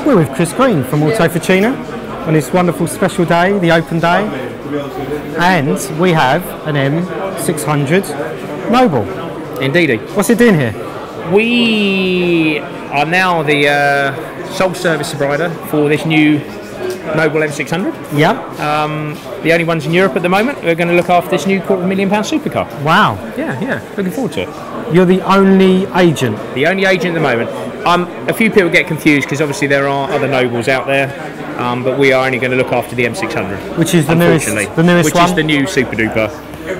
We're with Chris Green from Autofficina on this wonderful special day, the open day, and we have an M600 Noble. Indeedy. What's it doing here? We are now the sole service provider for this new Noble M600. Yeah. The only ones in Europe at the moment. We're going to look after this new £250,000 supercar. Wow. Yeah. Looking forward to it. You're the only agent? The only agent at the moment. A few people get confused because obviously there are other Nobles out there, but we are only going to look after the M600. Which is the newest one? Which is the new super duper.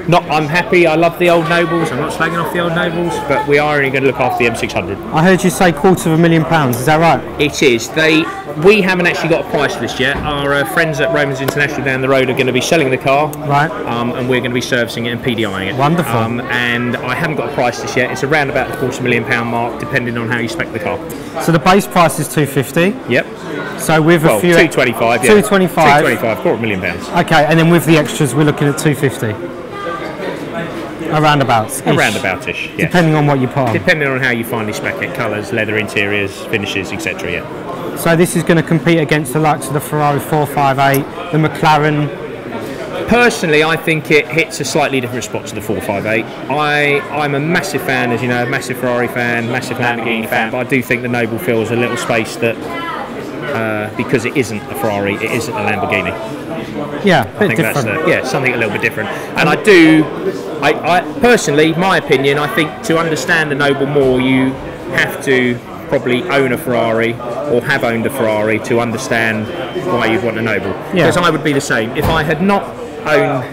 I'm happy, I love the old Nobles, I'm not slagging off the old Nobles, but we are only going to look after the M600. I heard you say £250,000, is that right? It is. We haven't actually got a price list yet. Our friends at Romans International down the road are going to be selling the car, right? And we're going to be servicing it and PDIing it. Wonderful. And I haven't got a price list yet. It's around about the £250,000 mark, depending on how you spec the car. So the base price is £250,000. Yep. So with a few... £225,000, yeah. £225,000, £250,000. Okay, and then with the extras, we're looking at £250,000. Around-about-ish. Around-about-ish, yes. Depending on what you put on. Depending on how you finally spec it, colours, leather interiors, finishes, etc. Yeah. So this is going to compete against the likes of the Ferrari 458, the McLaren. Personally, I think it hits a slightly different spot to the 458. I'm a massive fan, as you know, a massive Ferrari fan, massive Lamborghini fan, but I do think the Noble fills a little space that, because it isn't a Ferrari, it isn't a Lamborghini. Yeah, a bit different. That's something a little bit different. And I personally, my opinion, I think to understand the Noble more, you have to probably own a Ferrari or have owned a Ferrari to understand why you'd want a Noble. Because I would be the same. If I had not owned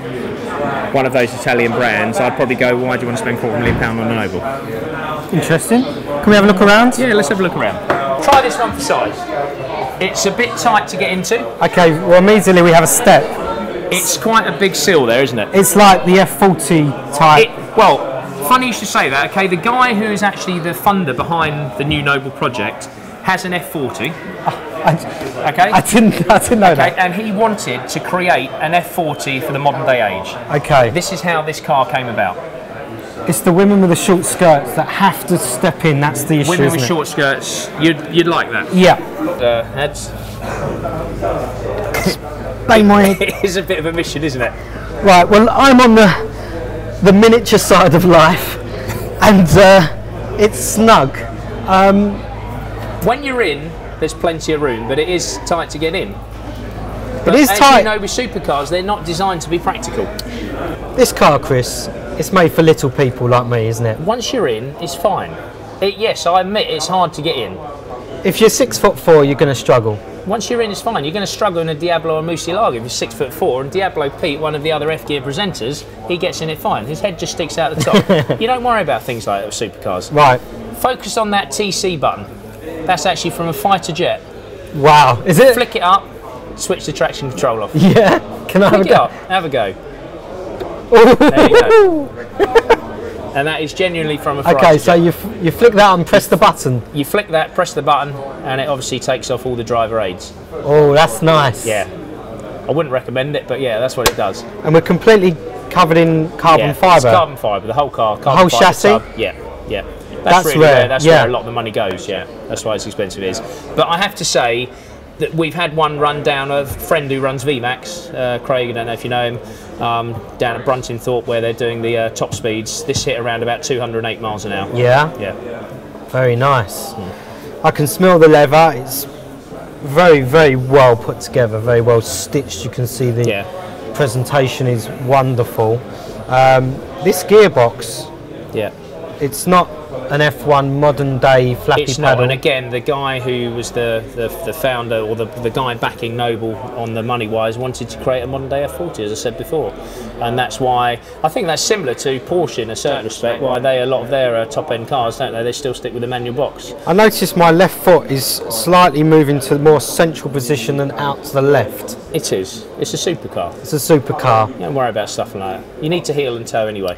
one of those Italian brands, I'd probably go, why do you want to spend £250,000 on a Noble? Interesting. Can we have a look around? Yeah, let's have a look around. Try this one for size. It's a bit tight to get into. Okay, well immediately we have a step. It's quite a big sill there, isn't it? It's like the F40 type. Well, funny you should say that. Okay, the guy who is actually the funder behind the new Noble project has an F40. Okay. I didn't know that. And he wanted to create an F40 for the modern day age. Okay. This is how this car came about. It's the women with the short skirts that have to step in. That's the issue. Women with short skirts. You'd like that. Yeah. Heads. It is a bit of a mission, isn't it? Right. Well, I'm on the miniature side of life, and it's snug. When you're in, there's plenty of room, but it is tight to get in. But it is as tight. you know, with supercars, they're not designed to be practical. This car, Chris, it's made for little people like me, isn't it? Once you're in, it's fine. Yes, I admit it's hard to get in. If you're 6'4", you're going to struggle. Once you're in, it's fine. You're going to struggle in a Diablo or Murcielago if you're 6'4", and Diablo Pete, one of the other F-Gear presenters, he gets in it fine. His head just sticks out the top. You don't worry about things like that with supercars. Right. Focus on that TC button. That's actually from a fighter jet. Wow. Is it? Flick it up, switch the traction control off. Yeah. Can I have a go? Have a go. There you go. And that is genuinely from a fighter jet. Okay, so you flick that and press the button. You flick that, press the button, and it obviously takes off all the driver aids. Oh, that's nice. Yeah. I wouldn't recommend it, but yeah, that's what it does. And we're completely covered in carbon fibre. It's carbon fibre, the whole car. The whole chassis? Sub. Yeah. That's really rare. That's where a lot of the money goes, yeah. That's why it's expensive it is. But I have to say that we've had one run down, a friend who runs VMAX, Craig, I don't know if you know him, down at Bruntingthorpe where they're doing the top speeds. This hit around about 208 miles an hour. Yeah? Yeah. Very nice. I can smell the leather. It's very, very well put together, very well stitched. You can see the presentation is wonderful. This gearbox, it's not an F1 modern day flappy it's pedal. Not, and again, the guy who was the founder, or the guy backing Noble on the money wise, wanted to create a modern day F40, as I said before, and that's why I think that's similar to Porsche in a certain respect. Why a lot of their top end cars, don't they? They still stick with the manual box. I noticed my left foot is slightly moving to the more central position and out to the left. It is. It's a supercar. It's a supercar. Don't worry about stuff like that. You need to heel and toe anyway.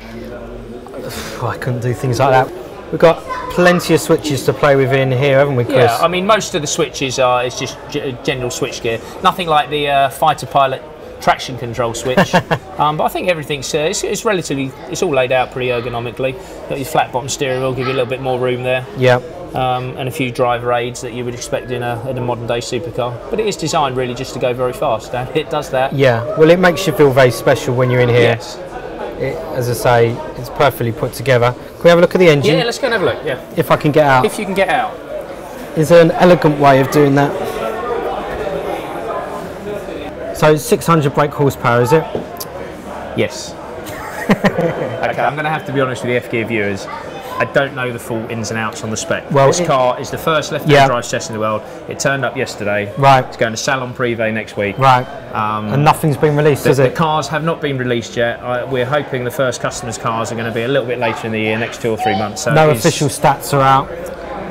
I couldn't do things like that. We've got plenty of switches to play with in here, haven't we, Chris? Yeah, I mean, most of the switches is just general switch gear. Nothing like the fighter pilot traction control switch. But I think everything's it's relatively, it's all laid out pretty ergonomically. Got your flat bottom steering wheel, give you a little bit more room there. Yeah. and a few driver aids that you would expect in a modern day supercar. But it is designed really just to go very fast, and it does that. Yeah, well, it makes you feel very special when you're in here. Yes. As I say, it's perfectly put together. Can we have a look at the engine? Yeah, let's go and have a look. Yeah. If I can get out. If you can get out. Is there an elegant way of doing that? So it's 600 brake horsepower, is it? Yes. Okay, I'm going to have to be honest with the F-Gear viewers. I don't know the full ins and outs on the spec. Well, this car is the first left-hand drive test in the world. It turned up yesterday. Right. It's going to Salon Privé next week. Right. And nothing's been released, is it? The cars have not been released yet. We're hoping the first customers' cars are going to be a little bit later in the year, next 2 or 3 months. So no official stats are out.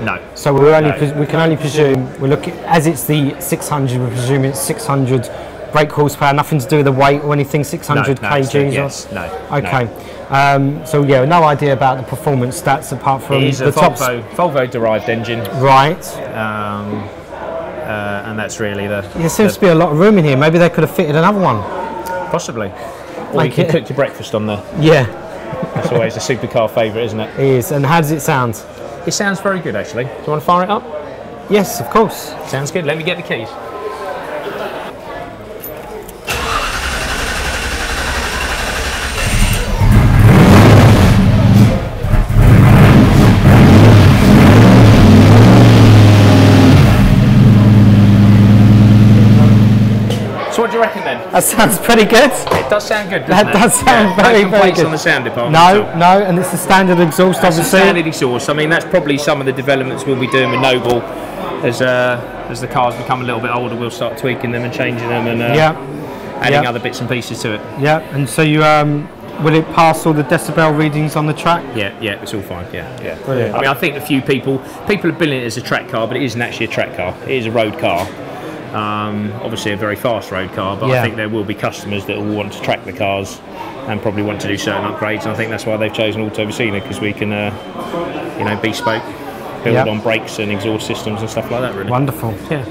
No. So we can only presume. We're looking, as it's the 600. We're presuming it's 600 brake horsepower. Nothing to do with the weight or anything. 600 kgs. Yes. No. Okay. So yeah, no idea about the performance stats apart from it is the a Volvo derived engine. Right. And that's really the. There seems to be a lot of room in here. Maybe they could have fitted another one. Possibly. Or you can cook your breakfast on there. Yeah. That's always a supercar favourite, isn't it? It is. And how does it sound? It sounds very good, actually. Do you want to fire it up? Yes, of course. Sounds good. Let me get the keys. So what do you reckon then? That sounds pretty good. It does sound good, doesn't it? That does sound very, very good. On the sound department. No, and it's the standard exhaust, obviously. Standard exhaust. I mean, that's probably some of the developments we'll be doing with Noble as the cars become a little bit older. We'll start tweaking them and changing them and adding other bits and pieces to it. Yeah, and so you will it pass all the decibel readings on the track? Yeah, it's all fine. Yeah. Brilliant. I mean, I think a few people are billing it as a track car, but it isn't actually a track car. It is a road car. Obviously a very fast road car, but I think there will be customers that will want to track the cars and probably want to do certain upgrades, and I think that's why they've chosen Autofficina, because we can bespoke build on brakes and exhaust systems and stuff like that, really. Wonderful. Yeah.